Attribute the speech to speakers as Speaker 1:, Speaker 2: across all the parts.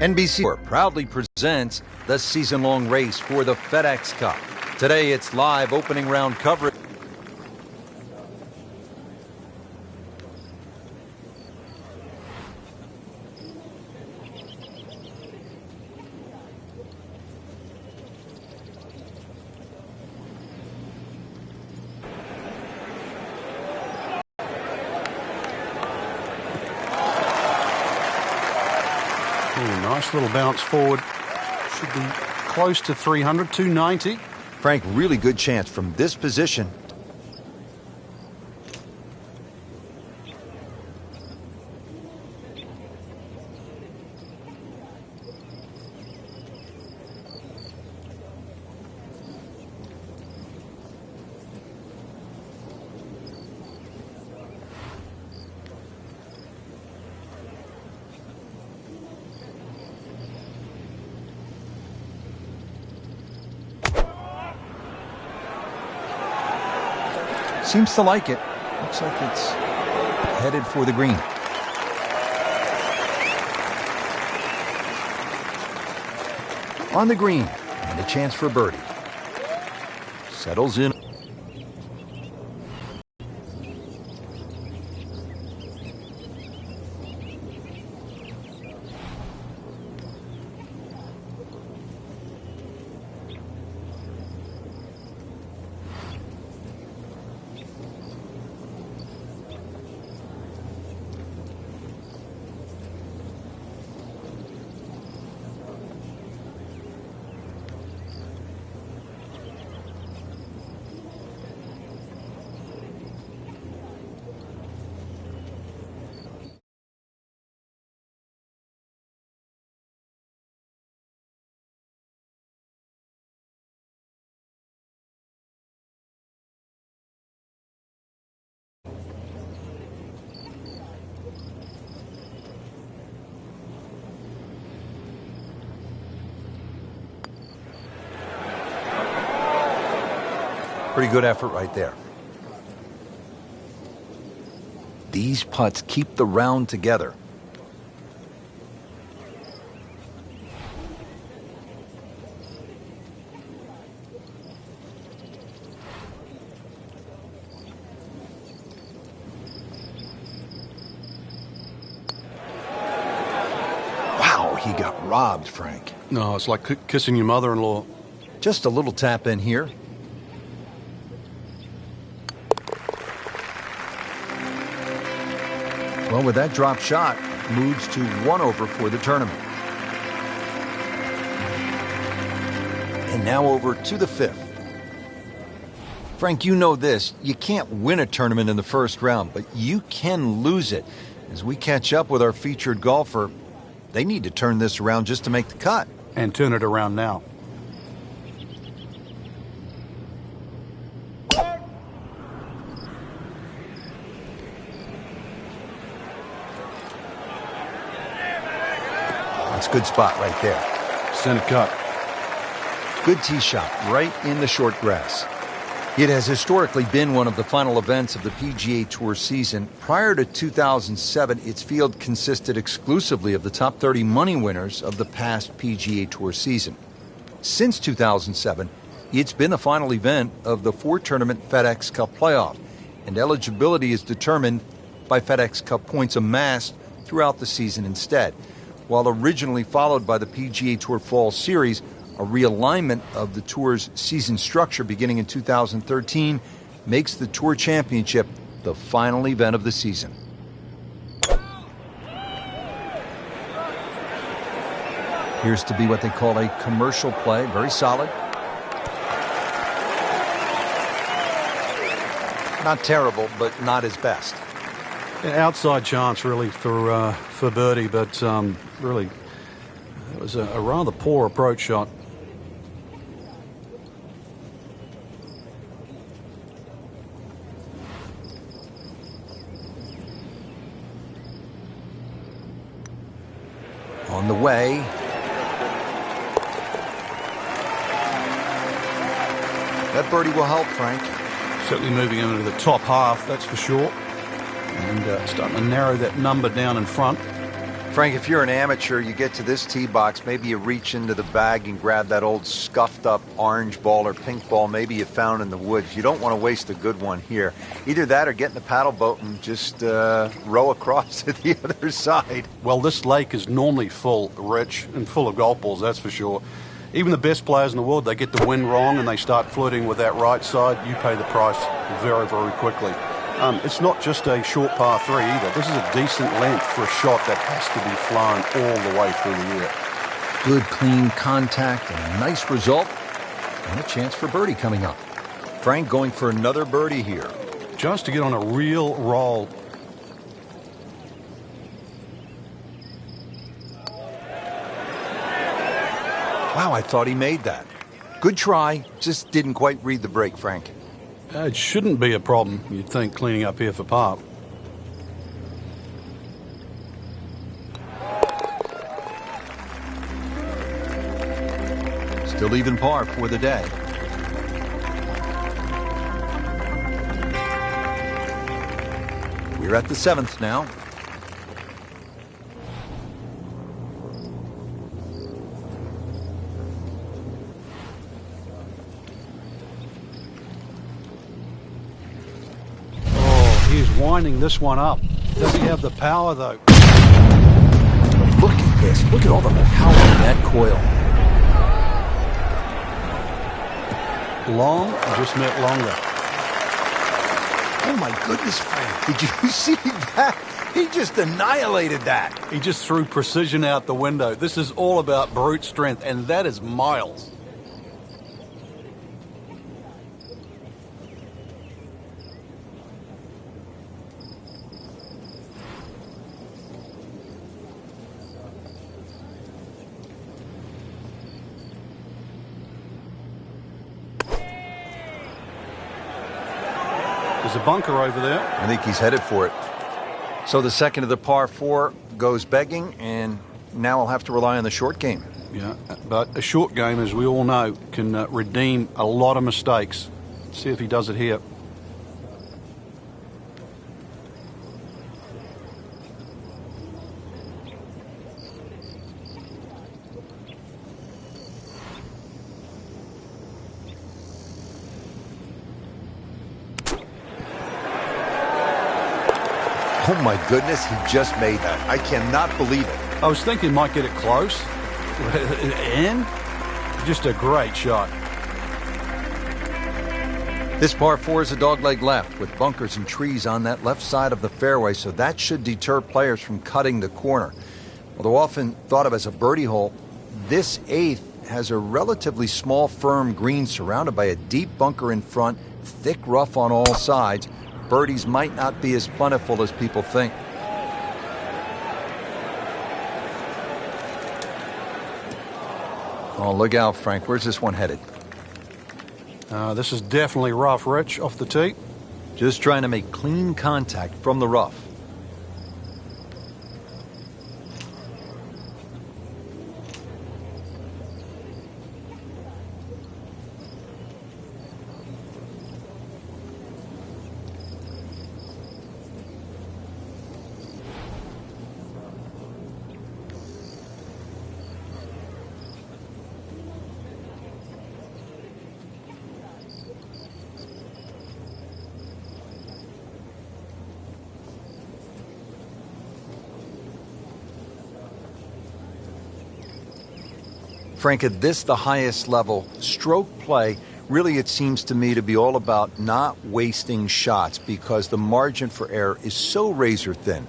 Speaker 1: NBC proudly presents the season-long race for the FedEx Cup. Today, it's live opening round coverage.
Speaker 2: Nice little bounce forward. Should be close to 300, 290.
Speaker 1: Frank, really good chance from this position. Seems to like it. Looks like it's headed for the green. On the green, and a chance for birdie. Settles in. Pretty good effort right there. These putts keep the round together. Wow, he got robbed, Frank.
Speaker 2: No, it's like kissing your mother-in-law.
Speaker 1: Just a little tap in here. Well, with that drop shot, moves to 1 over for the tournament. And now over to the 5th. Frank, you know this. You can't win a tournament in the first round, but you can lose it. As we catch up with our featured golfer, they need to turn this around just to make the cut.
Speaker 2: And turn it around now.
Speaker 1: That's a good spot right there.
Speaker 2: Center cut.
Speaker 1: Good tee shot right in the short grass. It has historically been one of the final events of the PGA Tour season. Prior to 2007, its field consisted exclusively of the top 30 money winners of the past PGA Tour season. Since 2007, it's been the final event of the 4-tournament FedEx Cup playoff, and eligibility is determined by FedEx Cup points amassed throughout the season instead. While originally followed by the PGA Tour Fall Series, a realignment of the Tour's season structure beginning in 2013 makes the Tour Championship the final event of the season. Appears to be what they call a commercial play, very solid. Not terrible, but not his best.
Speaker 2: An outside chance, really, for birdie, but really, it was a rather poor approach shot.
Speaker 1: On the way. That birdie will help, Frank.
Speaker 2: Certainly moving into the top half, that's for sure. and starting to narrow that number down in front.
Speaker 1: Frank, if you're an amateur, you get to this tee box, maybe you reach into the bag and grab that old scuffed up orange ball or pink ball maybe you found in the woods. You don't want to waste a good one here. Either that or get in the paddle boat and just row across to the other side.
Speaker 2: Well, this lake is normally full, Rich, and full of golf balls, that's for sure. Even the best players in the world, they get the wind wrong and they start flirting with that right side. You pay the price very, very quickly. It's not just a short par 3 either. This is a decent length for a shot that has to be flown all the way through the air.
Speaker 1: Good, clean contact and a nice result. And a chance for birdie coming up. Frank going for another birdie here.
Speaker 2: Just to get on a real roll.
Speaker 1: Wow, I thought he made that. Good try, just didn't quite read the break, Frank.
Speaker 2: It shouldn't be a problem, you'd think, cleaning up here for par.
Speaker 1: Still even par for the day. We're at the 7th now.
Speaker 2: He's winding this one up. Does he have the power, though?
Speaker 1: Look at this. Look at all the power in that coil.
Speaker 2: Long just meant longer.
Speaker 1: Oh, my goodness, Frank. Did you see that? He just annihilated that.
Speaker 2: He just threw precision out the window. This is all about brute strength, and that is miles. There's a bunker over there.
Speaker 1: I think he's headed for it. So the second of the par 4 goes begging, and now I'll have to rely on the short game.
Speaker 2: Yeah, but a short game, as we all know, can redeem a lot of mistakes. Let's see if he does it here.
Speaker 1: Oh my goodness, he just made that. I cannot believe it.
Speaker 2: I was thinking he might get it close. And just a great shot.
Speaker 1: This par 4 is a dogleg left with bunkers and trees on that left side of the fairway, so that should deter players from cutting the corner. Although often thought of as a birdie hole, this 8th has a relatively small, firm green surrounded by a deep bunker in front, thick rough on all sides. Birdies might not be as plentiful as people think. Oh, look out, Frank. Where's this one headed?
Speaker 2: This is definitely rough, Rich, off the tee.
Speaker 1: Just trying to make clean contact from the rough. Frank, at this, the highest level, stroke play, really it seems to me to be all about not wasting shots because the margin for error is so razor thin.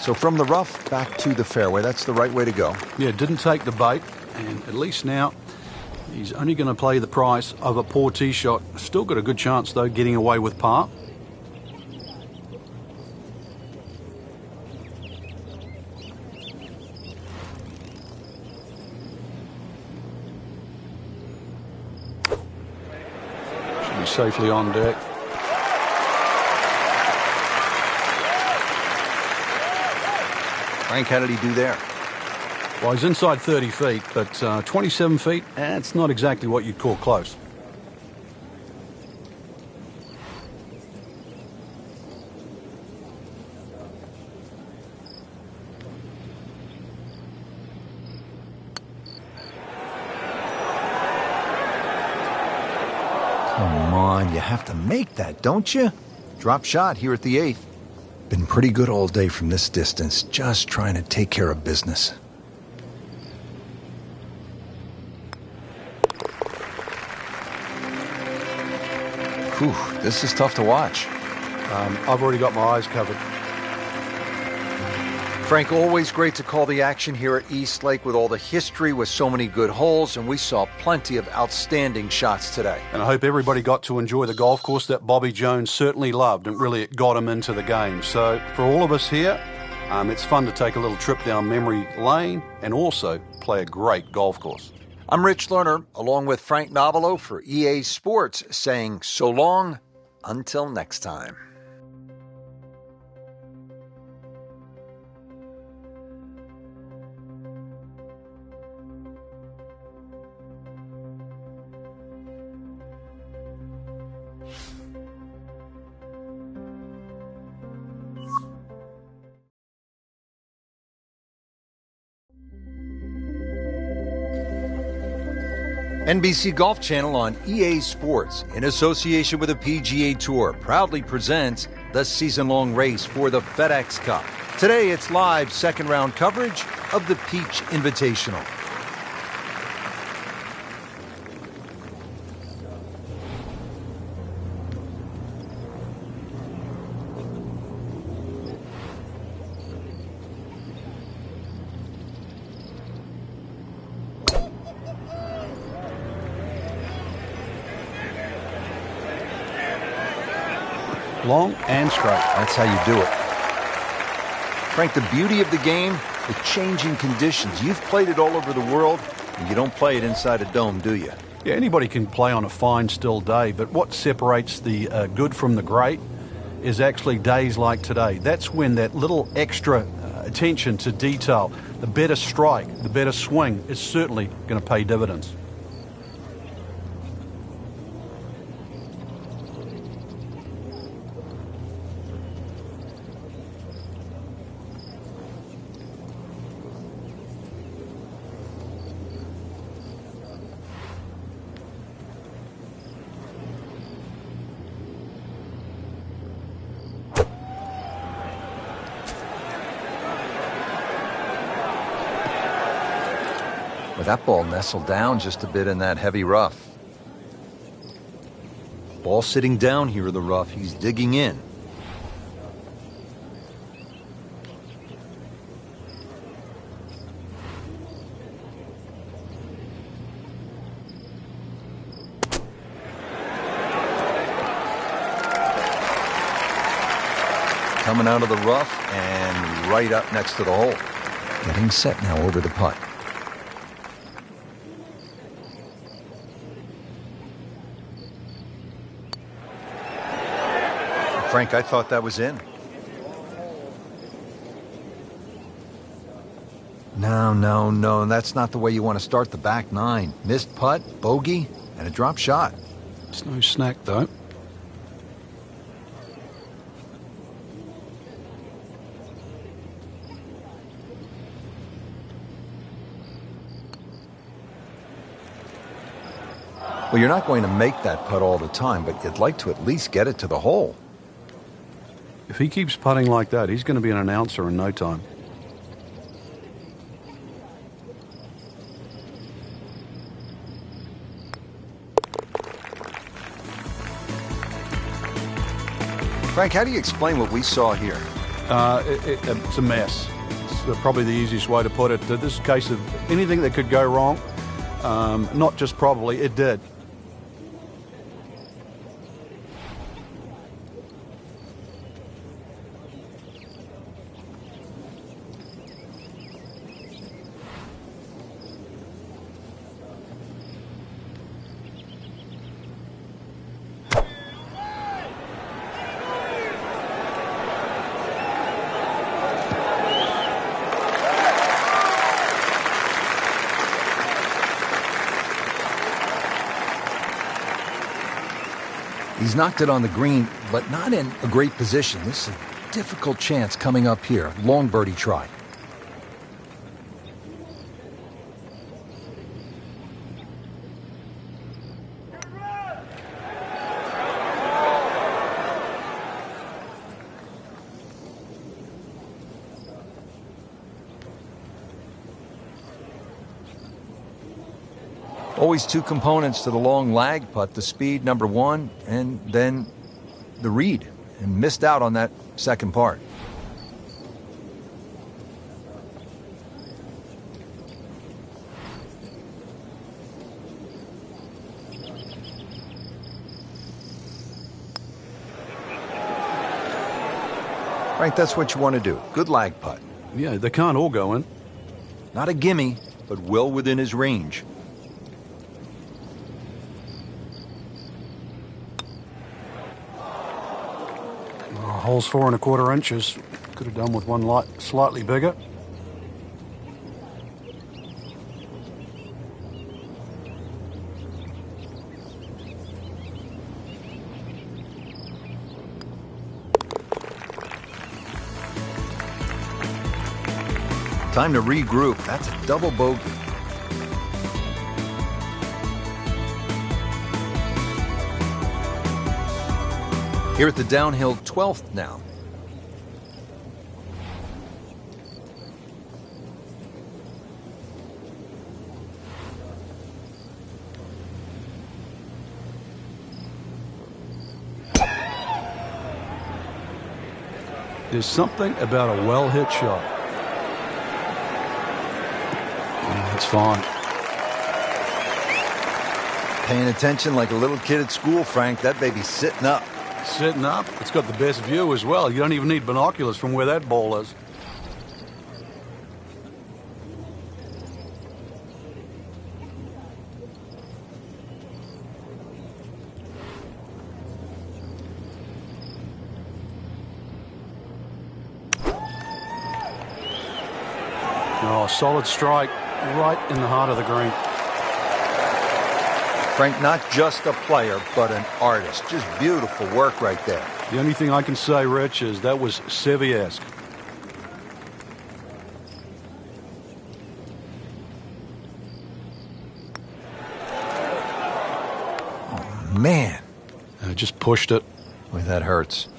Speaker 1: So from the rough back to the fairway, that's the right way to go.
Speaker 2: Yeah, didn't take the bait, and at least now he's only going to play the price of a poor tee shot. Still got a good chance, though, getting away with par. He's safely on deck.
Speaker 1: Frank, how did he do there?
Speaker 2: Well, he's inside 30 feet, but 27 feet, it's not exactly what you'd call close.
Speaker 1: Come on, you have to make that, don't you? Drop shot here at the 8th. Been pretty good all day from this distance, just trying to take care of business. Whew, this is tough to watch.
Speaker 2: I've already got my eyes covered.
Speaker 1: Frank, always great to call the action here at East Lake with all the history, with so many good holes, and we saw plenty of outstanding shots today.
Speaker 2: And I hope everybody got to enjoy the golf course that Bobby Jones certainly loved, and really it got him into the game. So for all of us here, it's fun to take a little trip down memory lane and also play a great golf course.
Speaker 1: I'm Rich Lerner, along with Frank Nobilo for EA Sports, saying so long until next time. NBC Golf Channel on EA Sports, in association with the PGA Tour, proudly presents the season-long race for the FedEx Cup. Today, it's live second-round coverage of the Peach Invitational.
Speaker 2: Long and straight.
Speaker 1: That's how you do it. Frank, the beauty of the game, the changing conditions. You've played it all over the world, and you don't play it inside a dome, do you?
Speaker 2: Yeah, anybody can play on a fine, still day, but what separates the good from the great is actually days like today. That's when that little extra attention to detail, the better strike, the better swing, is certainly going to pay dividends.
Speaker 1: Well, that ball nestled down just a bit in that heavy rough. Ball sitting down here in the rough. He's digging in. Coming out of the rough and right up next to the hole. Getting set now over the putt. Frank, I thought that was in. No. That's not the way you want to start the back nine. Missed putt, bogey, and a drop shot.
Speaker 2: It's no snack, though.
Speaker 1: Well, you're not going to make that putt all the time, but you'd like to at least get it to the hole.
Speaker 2: If he keeps putting like that, he's going to be an announcer in no time.
Speaker 1: Frank, how do you explain what we saw here?
Speaker 2: It's a mess. It's probably the easiest way to put it. This is a case of anything that could go wrong. Not just probably, it did.
Speaker 1: He's knocked it on the green, but not in a great position. This is a difficult chance coming up here. Long birdie try. Always two components to the long lag putt, the speed, number one, and then the read, and missed out on that second part. Frank, that's what you want to do. Good lag putt.
Speaker 2: Yeah, they can't all go in.
Speaker 1: Not a gimme, but well within his range.
Speaker 2: Hole's 4 1/4 inches. Could have done with one light slightly bigger.
Speaker 1: Time to regroup. That's a double bogey. Here at the downhill 12th now.
Speaker 2: There's something about a well-hit shot. That's fine.
Speaker 1: Paying attention like a little kid at school, Frank. That baby's sitting up.
Speaker 2: Sitting up. It's got the best view as well. You don't even need binoculars from where that ball is. Oh, solid strike right in the heart of the green.
Speaker 1: Frank, not just a player, but an artist. Just beautiful work right there.
Speaker 2: The only thing I can say, Rich, is that was Seve-esque.
Speaker 1: Oh, man.
Speaker 2: I just pushed it.
Speaker 1: Boy, that hurts.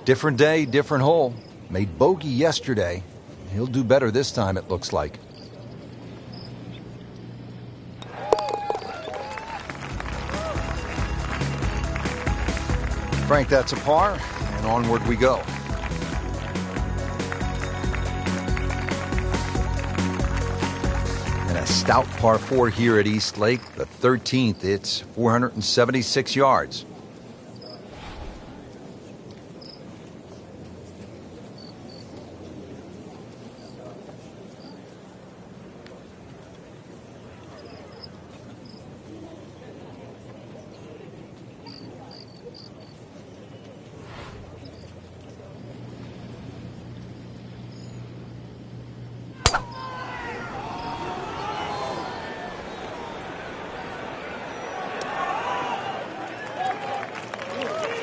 Speaker 1: Different day, different hole. Made bogey yesterday. He'll do better this time, it looks like. Frank, that's a par, and onward we go. And a stout par 4 here at East Lake, the 13th. It's 476 yards.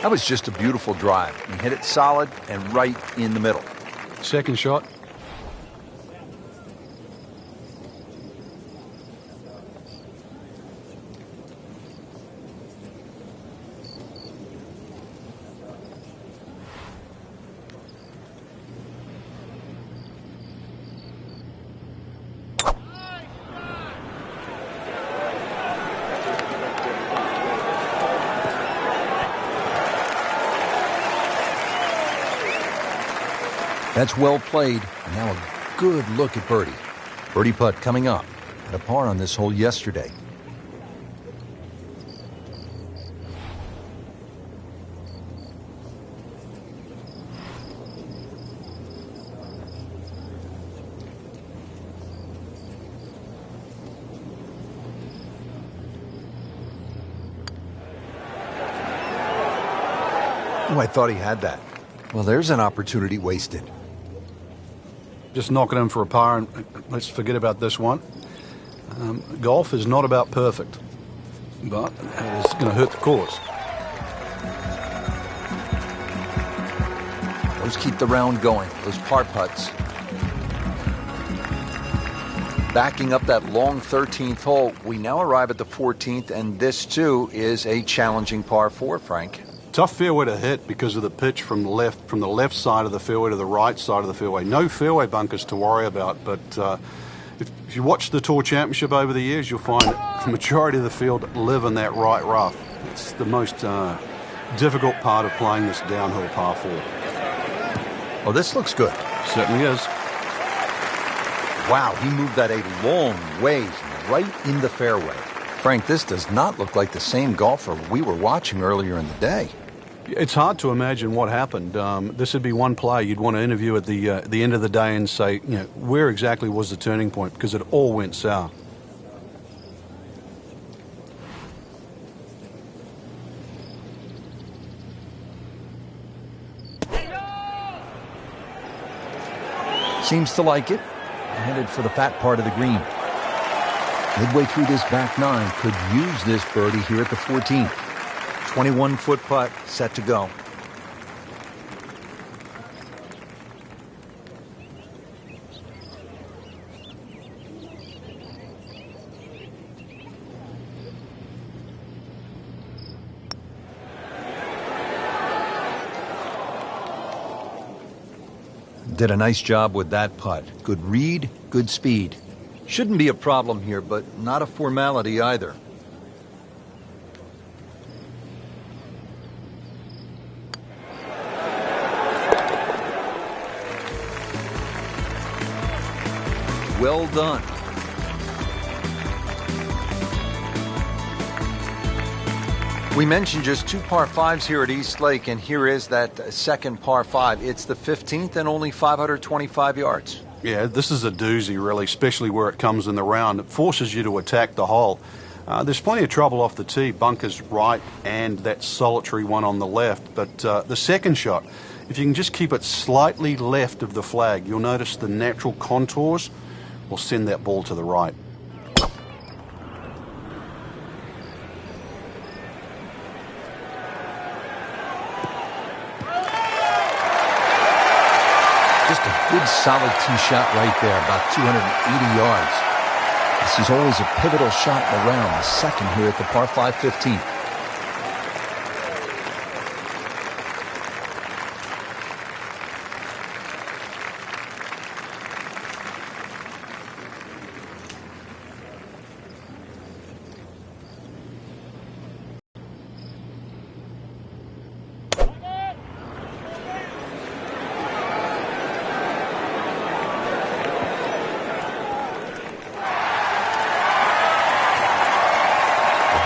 Speaker 1: That was just a beautiful drive. He hit it solid and right in the middle.
Speaker 2: Second shot.
Speaker 1: That's well played. And now a good look at birdie. Birdie putt coming up. Had a par on this hole yesterday. Oh, I thought he had that. Well, there's an opportunity wasted.
Speaker 2: Just knock it in for a par and let's forget about this one. Golf is not about perfect, but it is going to hurt the course.
Speaker 1: Those keep the round going, those par putts. Backing up that long 13th hole, we now arrive at the 14th, and this too is a challenging par 4, Frank.
Speaker 2: Tough fairway to hit because of the pitch from the left side of the fairway to the right side of the fairway. No fairway bunkers to worry about, but if you watch the Tour Championship over the years, you'll find the majority of the field live in that right rough. It's the most difficult part of playing this downhill par 4.
Speaker 1: Oh, this looks good.
Speaker 2: Certainly is.
Speaker 1: Wow, he moved that a long ways right in the fairway. Frank, this does not look like the same golfer we were watching earlier in the day.
Speaker 2: It's hard to imagine what happened. This would be one player you'd want to interview at the end of the day and say, where exactly was the turning point? Because it all went south.
Speaker 1: Seems to like it. Headed for the fat part of the green. Midway through this back nine, could use this birdie here at the 14th. 21-foot putt, set to go. Did a nice job with that putt. Good read, good speed. Shouldn't be a problem here, but not a formality either. Well done. We mentioned just 2 par 5s here at East Lake, and here is that second par 5. It's the 15th and only 525 yards.
Speaker 2: Yeah, this is a doozy, really, especially where it comes in the round. It forces you to attack the hole. There's plenty of trouble off the tee, bunkers right and that solitary one on the left. But the second shot, if you can just keep it slightly left of the flag, you'll notice the natural contours will send that ball to the right.
Speaker 1: Just a good solid tee shot right there, about 280 yards. This is always a pivotal shot in the round, the second here at the par 5 15th.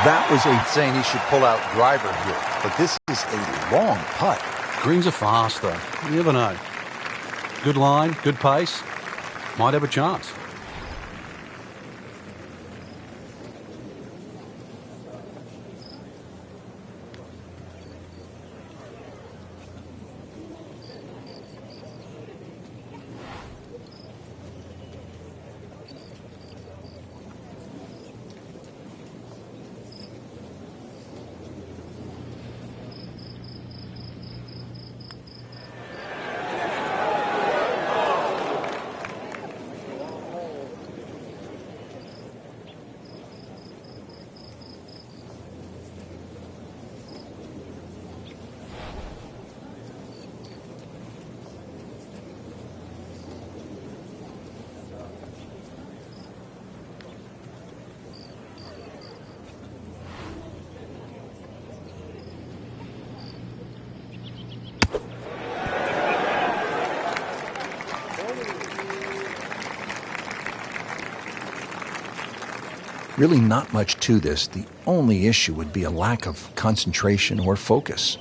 Speaker 1: That was saying he should pull out driver here, but this is a long putt.
Speaker 2: Greens are fast, though. You never know. Good line, good pace. Might have a chance.
Speaker 1: Really not much to this. The only issue would be a lack of concentration or focus.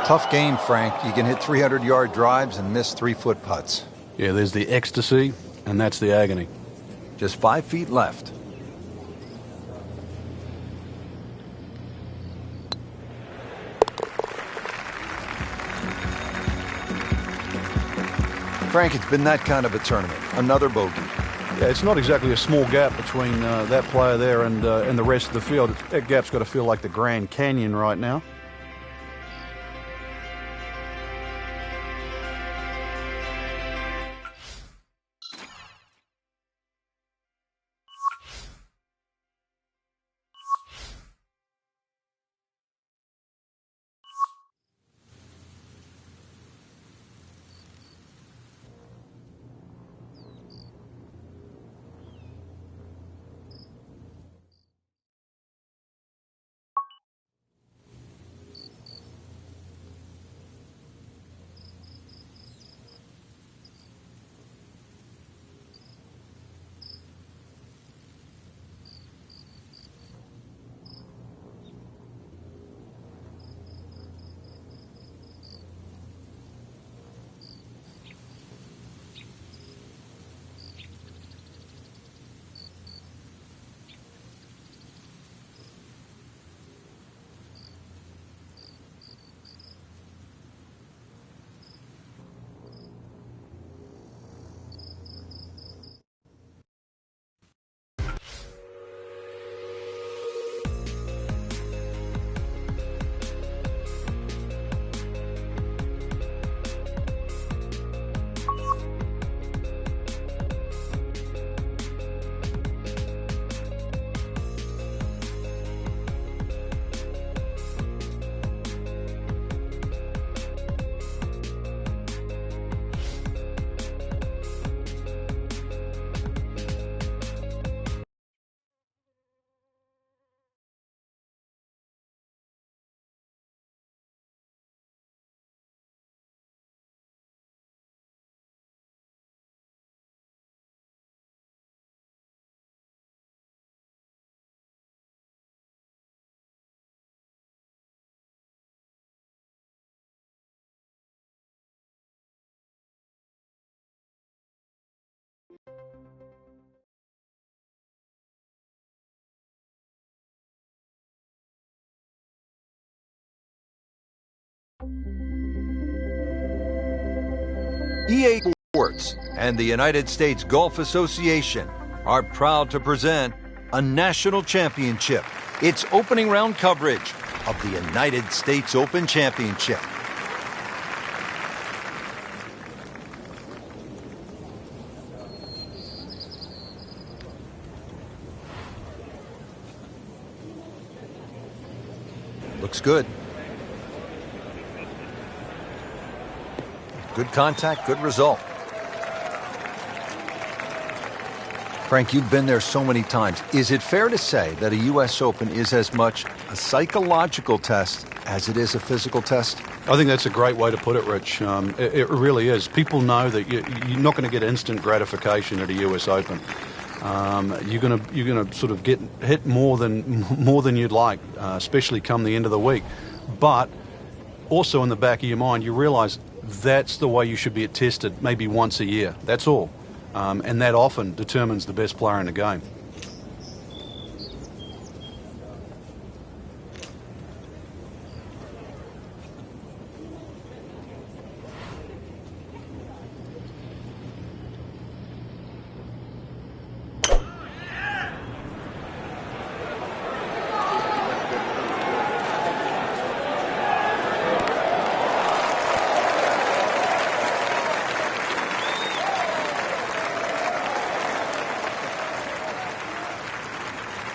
Speaker 1: Tough game, Frank. You can hit 300-yard drives and miss 3-foot putts.
Speaker 2: Yeah, there's the ecstasy, and that's the agony.
Speaker 1: Just 5 feet left. Frank, it's been that kind of a tournament. Another bogey.
Speaker 2: Yeah, it's not exactly a small gap between that player there and the rest of the field. That gap's got to feel like the Grand Canyon right now.
Speaker 1: EA Sports and the United States Golf Association are proud to present a national championship. It's opening round coverage of the United States Open Championship. Looks good. Good contact, good result. Frank, you've been there so many times. Is it fair to say that a U.S. Open is as much a psychological test as it is a physical test?
Speaker 2: I think that's a great way to put it, Rich. It really is. People know that you're not going to get instant gratification at a U.S. Open. You're gonna sort of get hit more than you'd like, especially come the end of the week. But also in the back of your mind, you realise that's the way you should be tested, maybe once a year. That's all, and that often determines the best player in the game.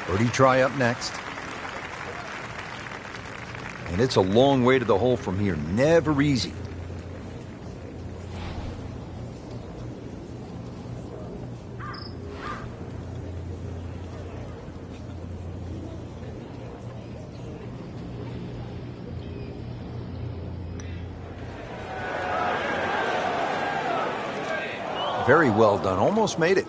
Speaker 1: Birdie try up next. And it's a long way to the hole from here. Never easy. Very well done. Almost made it.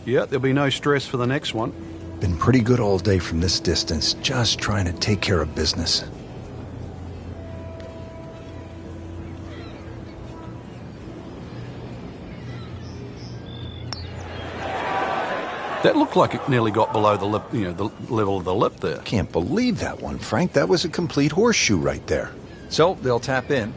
Speaker 2: Yeah, there'll be no stress for the next one.
Speaker 1: Been pretty good all day from this distance, just trying to take care of business.
Speaker 2: That looked like it nearly got below the lip, the level of the lip there.
Speaker 1: Can't believe that one, Frank. That was a complete horseshoe right there. So they'll tap in.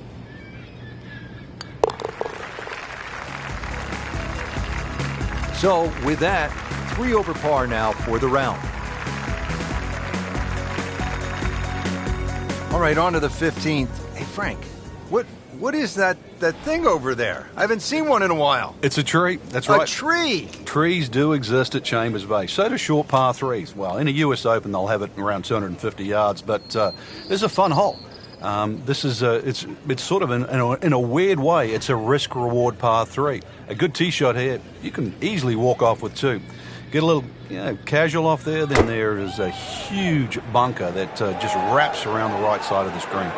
Speaker 1: So with that, 3 over par now for the round. All right, on to the 15th. Hey, Frank, what is that thing over there? I haven't seen one in a while.
Speaker 2: It's a tree. That's right.
Speaker 1: A tree.
Speaker 2: Trees do exist at Chambers Bay. So do short par threes. Well, in a US Open, they'll have it around 250 yards, but it's a fun hole. This is it's sort of in a weird way, it's a risk-reward par 3. A good tee shot here, you can easily walk off with 2. Get a little casual off there, then there is a huge bunker that just wraps around the right side of the screen.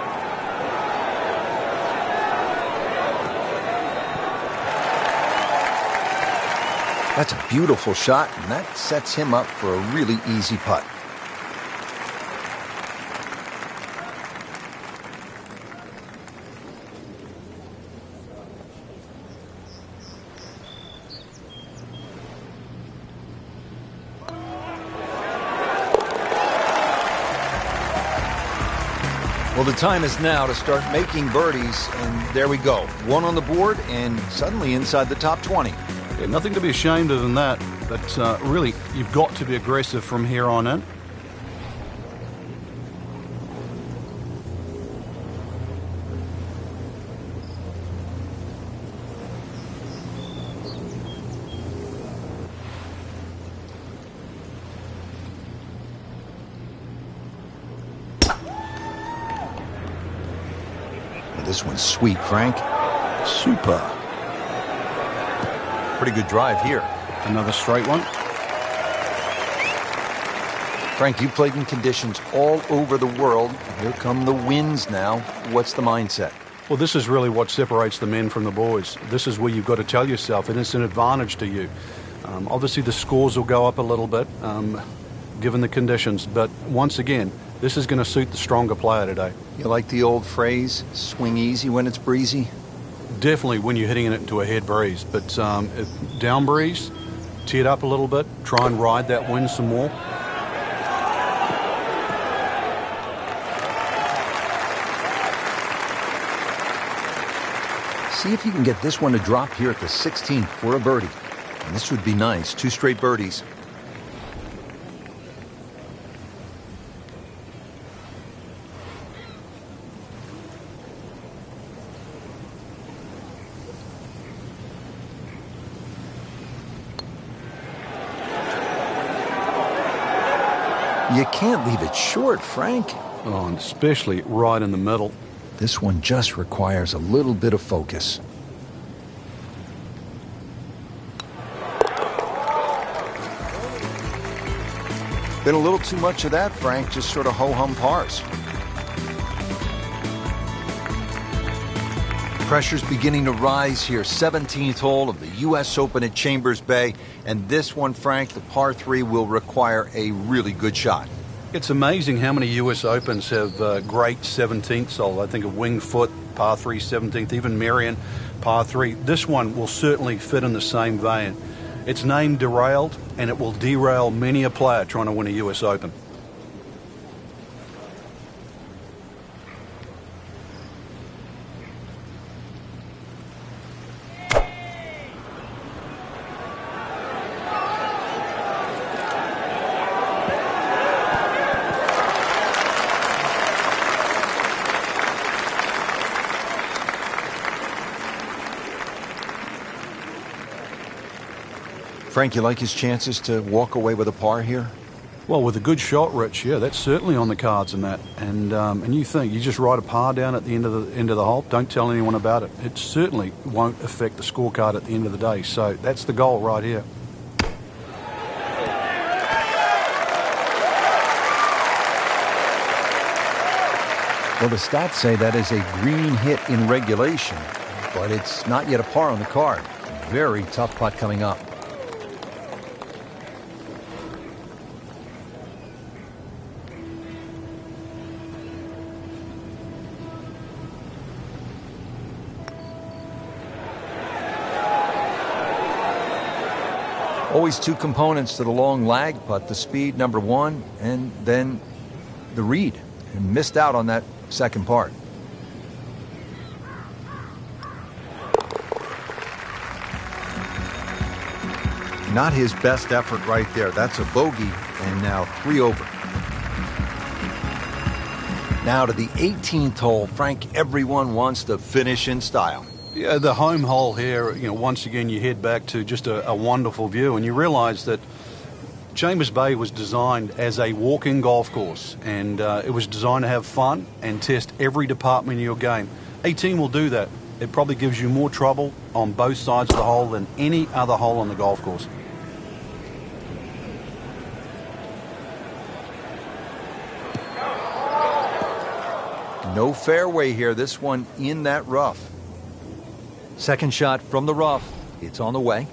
Speaker 1: That's a beautiful shot, and that sets him up for a really easy putt. Well, the time is now to start making birdies, and there we go. 1 on the board, and suddenly inside the top 20.
Speaker 2: Yeah, nothing to be ashamed of in that, but really, you've got to be aggressive from here on in.
Speaker 1: This one's sweet, Frank.
Speaker 2: Super.
Speaker 1: Pretty good drive here.
Speaker 2: Another straight one.
Speaker 1: Frank, you played in conditions all over the world. Here come the winds now. What's the mindset?
Speaker 2: Well, this is really what separates the men from the boys. This is where you've got to tell yourself, and it's an advantage to you. Obviously, the scores will go up a little bit, given the conditions. But once again, this is going to suit the stronger player today.
Speaker 1: You like the old phrase, swing easy when it's breezy?
Speaker 2: Definitely when you're hitting it into a head breeze. But down breeze, tee it up a little bit, try and ride that wind some more.
Speaker 1: See if you can get this one to drop here at the 16th for a birdie. And this would be nice, 2 straight birdies. You can't leave it short, Frank.
Speaker 2: Oh, and especially right in the middle.
Speaker 1: This one just requires a little bit of focus. Been a little too much of that, Frank, just sort of ho-hum pars. Pressure's beginning to rise here. 17th hole of the U.S. Open at Chambers Bay. And this one, Frank, the par 3 will require a really good shot.
Speaker 2: It's amazing how many U.S. Opens have great 17th hole. I think of Winged Foot, par 3, 17th, even Marion, par 3. This one will certainly fit in the same vein. It's named Derailed, and it will derail many a player trying to win a U.S. Open.
Speaker 1: Frank, you like his chances to walk away with a par here?
Speaker 2: Well, with a good shot, Rich, yeah, that's certainly on the cards in that. And you think you just ride a par down at the end of the hole, don't tell anyone about it. It certainly won't affect the scorecard at the end of the day. So that's the goal right here.
Speaker 1: Well, the stats say that is a green hit in regulation, but it's not yet a par on the card. Very tough putt coming up. Always 2 components to the long lag putt, the speed, number 1, and then the read. And missed out on that second part. Not his best effort right there. That's a bogey, and now 3 over. Now to the 18th hole. Frank, everyone wants to finish in style.
Speaker 2: Yeah, the home hole here, once again you head back to just a wonderful view, and you realize that Chambers Bay was designed as a walk-in golf course, and it was designed to have fun and test every department of your game. 18 will do that. It probably gives you more trouble on both sides of the hole than any other hole on the golf course.
Speaker 1: No fairway here. This one in that rough. Second shot from the rough. It's on the way.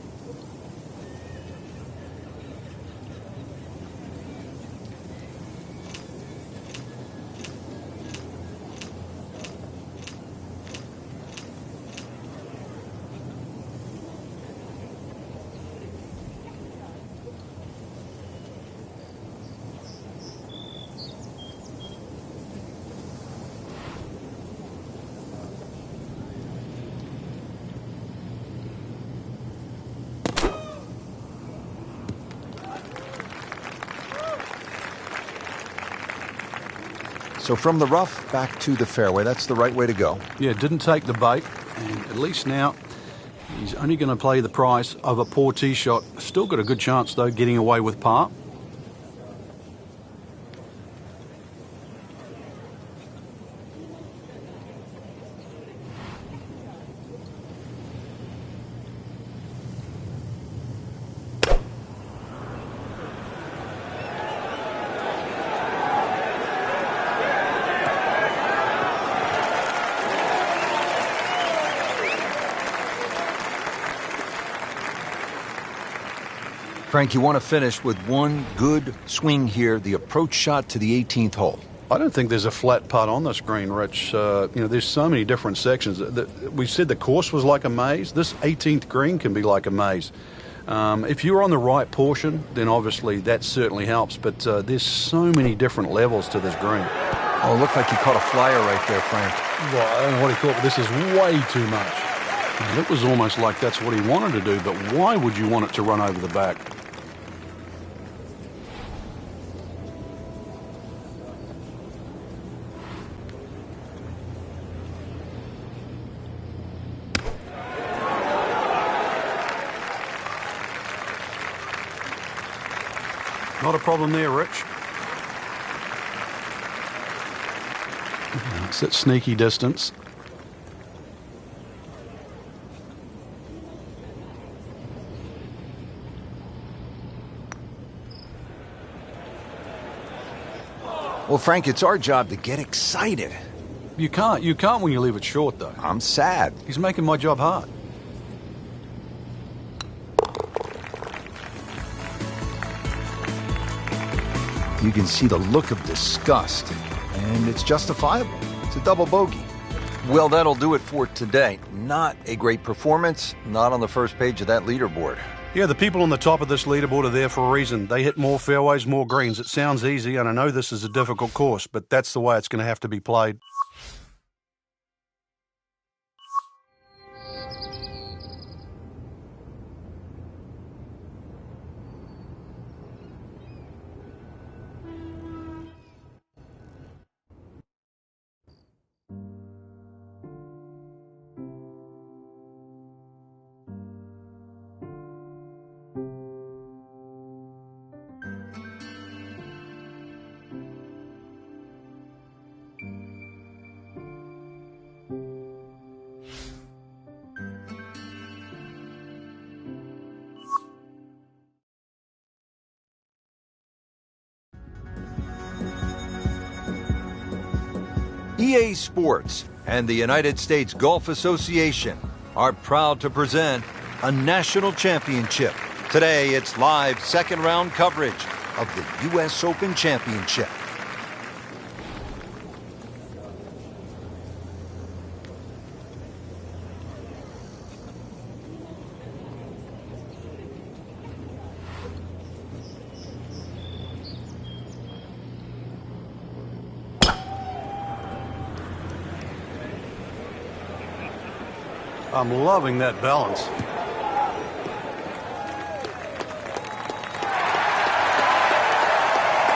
Speaker 1: So from the rough back to the fairway, that's the right way to go.
Speaker 2: Yeah, didn't take the bait, and at least now he's only going to play the price of a poor tee shot. Still got a good chance, though, getting away with par.
Speaker 1: Frank, you want to finish with one good swing here, the approach shot to the 18th hole.
Speaker 2: I don't think there's a flat putt on this green, Rich. There's so many different sections. We said the course was like a maze. This 18th green can be like a maze. If you're on the right portion, then obviously that certainly helps. But there's so many different levels to this green.
Speaker 1: Oh, it looked like he caught a flyer right there, Frank.
Speaker 2: Well, I don't know what he caught, but this is way too much. And it was almost like that's what he wanted to do, but why would you want it to run over the back? Not a problem there, Rich. It's that sneaky distance.
Speaker 1: Well, Frank, it's our job to get excited.
Speaker 2: You can't when you leave it short, though.
Speaker 1: I'm sad.
Speaker 2: He's making my job hard.
Speaker 1: You can see the look of disgust, and it's justifiable. It's a double bogey. Well, that'll do it for today. Not a great performance, not on the first page of that leaderboard.
Speaker 2: Yeah, the people on the top of this leaderboard are there for a reason. They hit more fairways, more greens. It sounds easy, and I know this is a difficult course, but that's the way it's going to have to be played.
Speaker 1: EA Sports and the United States Golf Association are proud to present a national championship. Today, it's live second-round coverage of the U.S. Open Championship.
Speaker 2: I'm loving that balance.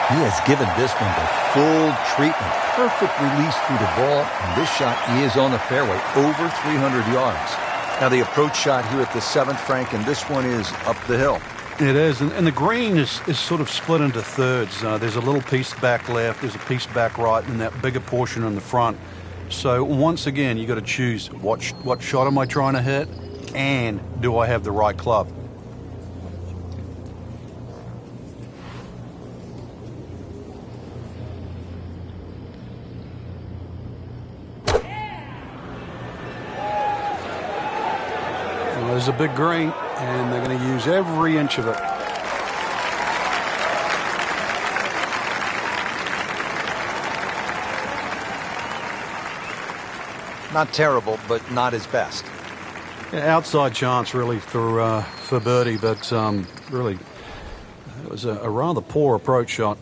Speaker 1: He has given this one the full treatment. Perfect release through the ball, and this shot is on the fairway, over 300 yards. Now the approach shot here at the 7th, Frank, and this one is up the hill.
Speaker 2: It is, and the green is sort of split into thirds. There's a little piece back left, there's a piece back right, and that bigger portion in the front. So once again, you got to choose what shot am I trying to hit, and do I have the right club? Well, there's a big green, and they're going to use every inch of it.
Speaker 1: Not terrible, but not his best.
Speaker 2: Yeah, outside chance, really, for birdie, but really, it was a rather poor approach shot.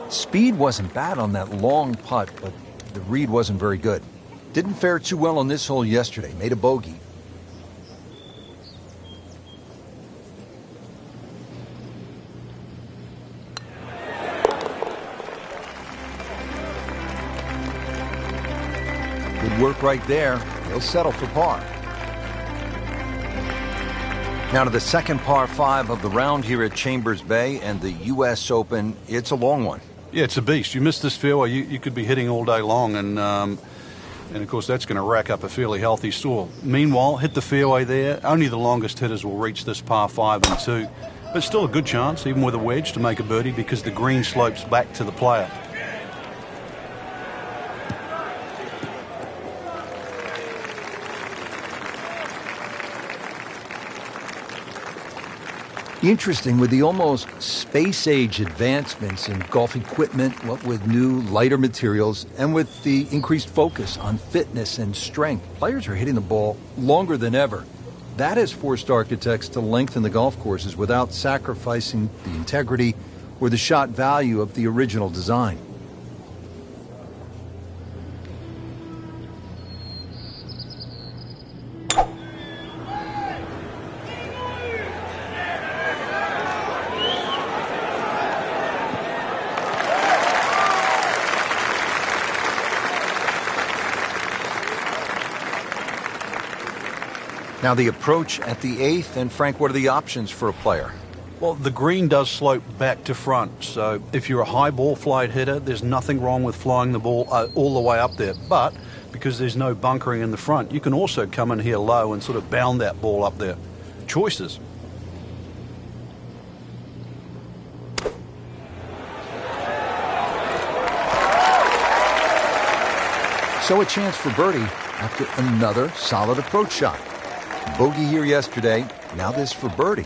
Speaker 1: Speed wasn't bad on that long putt, but the read wasn't very good. Didn't fare too well on this hole yesterday. Made a bogey. Good work right there. He'll settle for par. Now to the second par 5 of the round here at Chambers Bay and the U.S. Open. It's a long one.
Speaker 2: Yeah, it's a beast. You miss this fairway, you could be hitting all day long, and of course that's going to rack up a fairly healthy score. Meanwhile, hit the fairway there. Only the longest hitters will reach this par 5 and 2, but still a good chance, even with a wedge, to make a birdie because the green slopes back to the player.
Speaker 1: Interesting, with the almost space-age advancements in golf equipment, what with new, lighter materials, and with the increased focus on fitness and strength, players are hitting the ball longer than ever. That has forced architects to lengthen the golf courses without sacrificing the integrity or the shot value of the original design. Now the approach at the 8th, and Frank, what are the options for a player?
Speaker 2: Well, the green does slope back to front, so if you're a high ball flight hitter, there's nothing wrong with flying the ball all the way up there. But because there's no bunkering in the front, you can also come in here low and sort of bound that ball up there. Choices.
Speaker 1: So a chance for birdie after another solid approach shot. Bogey here yesterday, now this for birdie.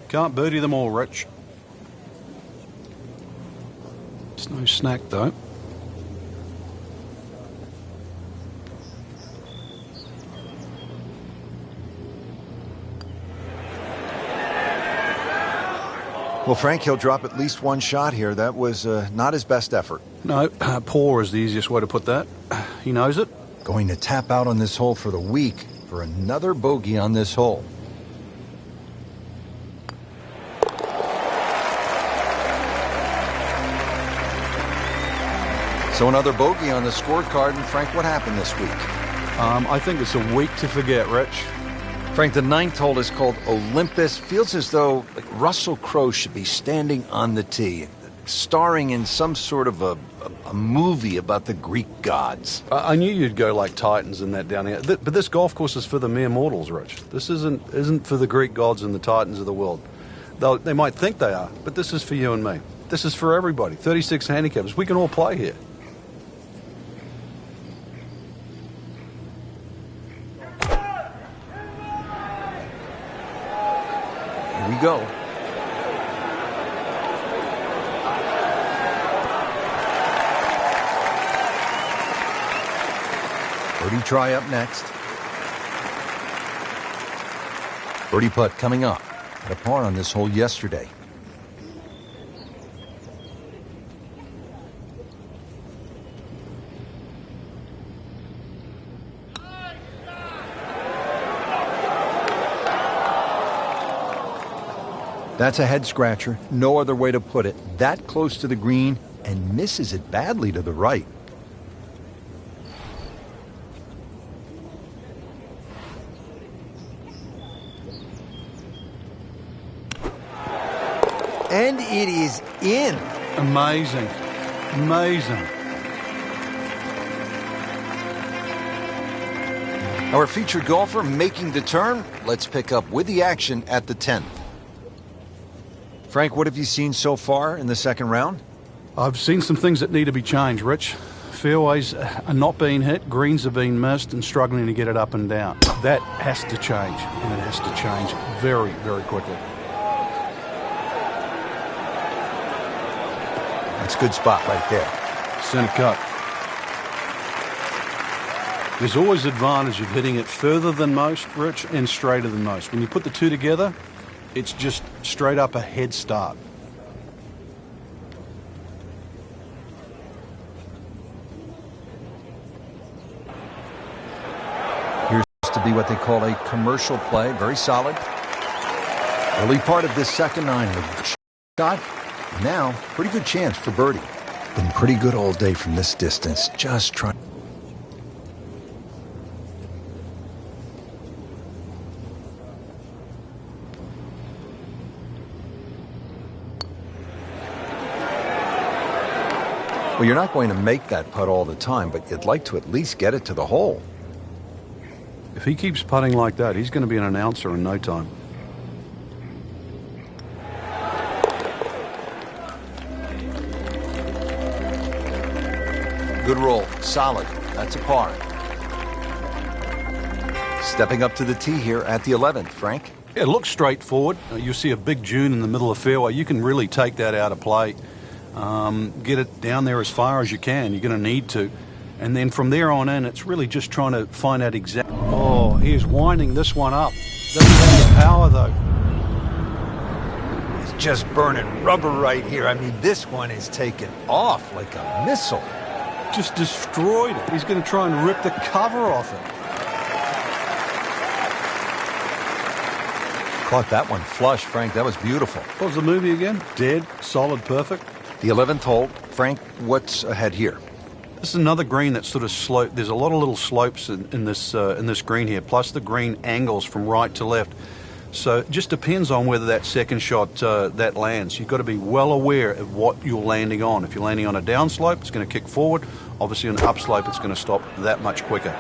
Speaker 2: Can't birdie them all, Rich. It's no snack, though.
Speaker 1: Well, Frank, he'll drop at least one shot here. That was not his best effort.
Speaker 2: No, poor is the easiest way to put that. He knows it.
Speaker 1: Going to tap out on this hole for the week for another bogey on this hole. So another bogey on the scorecard. And Frank, what happened this week?
Speaker 2: I think it's a week to forget, Rich.
Speaker 1: Frank, the 9th hole is called Olympus. Feels as though Russell Crowe should be standing on the tee, starring in some sort of a movie about the Greek gods.
Speaker 2: I knew you'd go like Titans and that down here. But this golf course is for the mere mortals, Rich. This isn't for the Greek gods and the Titans of the world. They might think they are, but this is for you and me. This is for everybody. 36 handicappers. We can all play here.
Speaker 1: Here we go. Birdie try up next. Birdie putt coming up. Had a par on this hole yesterday. That's a head scratcher. No other way to put it. That close to the green and misses it badly to the right. And it is in.
Speaker 2: Amazing. Amazing.
Speaker 1: Our featured golfer making the turn. Let's pick up with the action at the 10th. Frank, what have you seen so far in the second round?
Speaker 2: I've seen some things that need to be changed, Rich. Fairways are not being hit, greens are being missed, and struggling to get it up and down. That has to change, and it has to change very, very quickly.
Speaker 1: That's a good spot right there.
Speaker 2: Center cut. There's always advantage of hitting it further than most, Rich, and straighter than most. When you put the two together, it's just straight up a head start.
Speaker 1: Here's to be what they call a commercial play. Very solid. Early part of this second nine with shot. Now, pretty good chance for birdie. Been pretty good all day from this distance. Just trying. Well, you're not going to make that putt all the time, but you'd like to at least get it to the hole.
Speaker 2: If he keeps putting like that, he's going to be an announcer in no time.
Speaker 1: Good roll. Solid. That's a par. Stepping up to the tee here at the 11th, Frank.
Speaker 2: It looks straightforward. You see a big dune in the middle of the fairway. You can really take that out of play. Get it down there as far as you can. You're going to need to. And then from there on in, it's really just trying to find out exactly. Oh, he is winding this one up. Doesn't have the power, though.
Speaker 1: It's just burning rubber right here. I mean, this one is taken off like a missile.
Speaker 2: Just destroyed it. He's going to try and rip the cover off it.
Speaker 1: Caught that one flush, Frank. That was beautiful.
Speaker 2: What was the movie again? Dead, solid, perfect.
Speaker 1: The 11th hole. Frank, what's ahead here?
Speaker 2: This is another green that's sort of slope. There's a lot of little slopes in this green here, plus the green angles from right to left. So it just depends on whether that second shot that lands. You've got to be well aware of what you're landing on. If you're landing on a downslope, it's going to kick forward. Obviously, an upslope, it's going to stop that much quicker.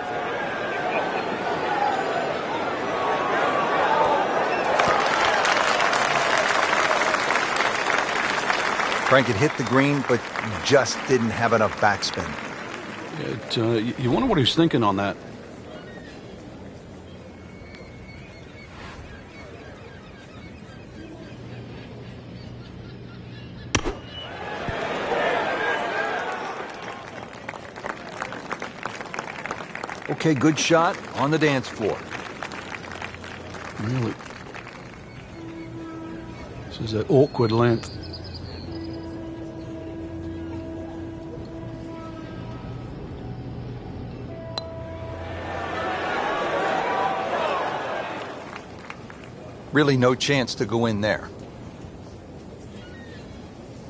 Speaker 1: Frank, it hit the green, but just didn't have enough backspin.
Speaker 2: You wonder what he's thinking on that.
Speaker 1: Okay, good shot on the dance floor.
Speaker 2: Really? This is an awkward length.
Speaker 1: Really no chance to go in there.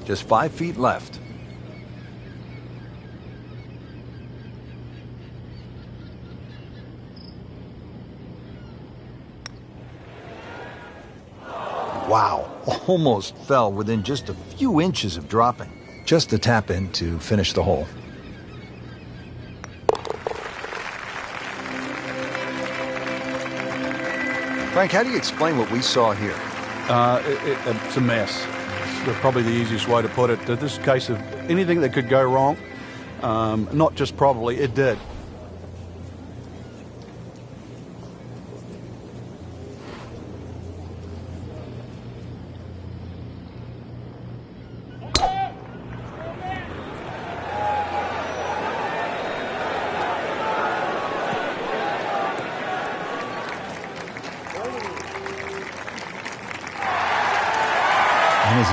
Speaker 1: Just 5 feet left. Wow, almost fell within just a few inches of dropping. Just a tap in to finish the hole. Frank, how do you explain what we saw here?
Speaker 2: It's a mess. It's probably the easiest way to put it. This case of anything that could go wrong, not just probably, it did.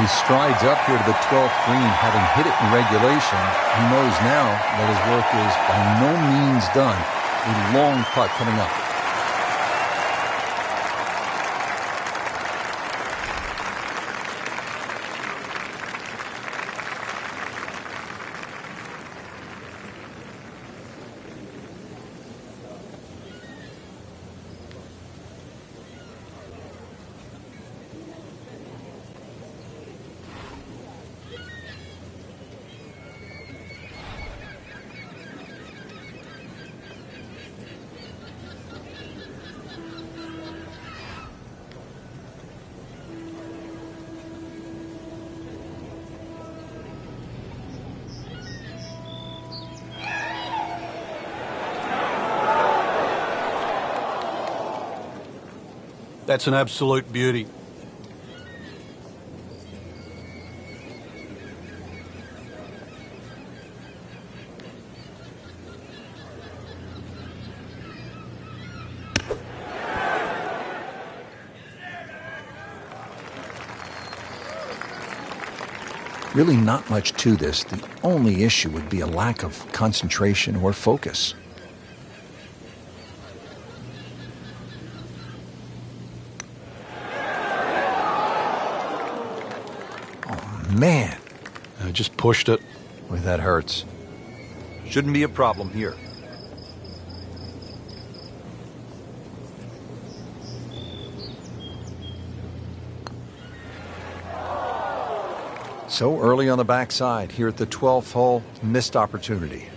Speaker 1: He strides up here to the 12th green, having hit it in regulation. He knows now that his work is by no means done. A long putt coming up.
Speaker 2: That's an absolute beauty.
Speaker 1: Really not much to this. The only issue would be a lack of concentration or focus. Man.
Speaker 2: I just pushed it.
Speaker 1: Boy, that hurts. Shouldn't be a problem here. So early on the backside here at the 12th hole, missed opportunity.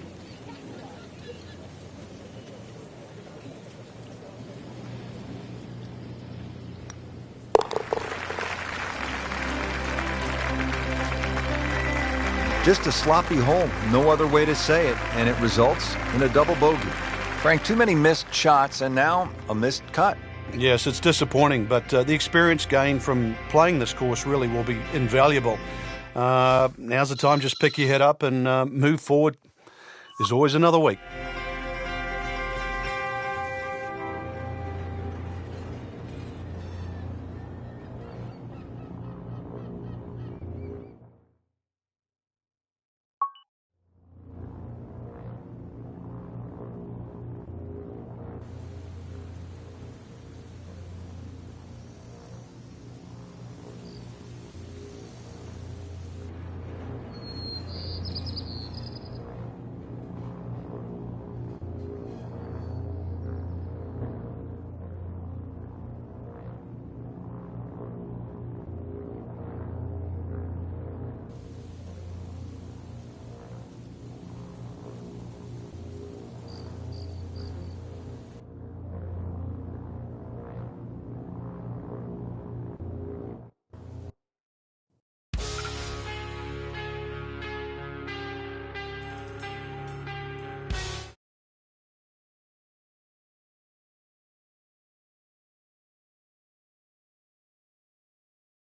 Speaker 1: Just a sloppy hole, no other way to say it, and it results in a double bogey. Frank, too many missed shots, and now a missed cut.
Speaker 2: Yes, it's disappointing, but the experience gained from playing this course really will be invaluable. Now's the time, just pick your head up and move forward. There's always another week.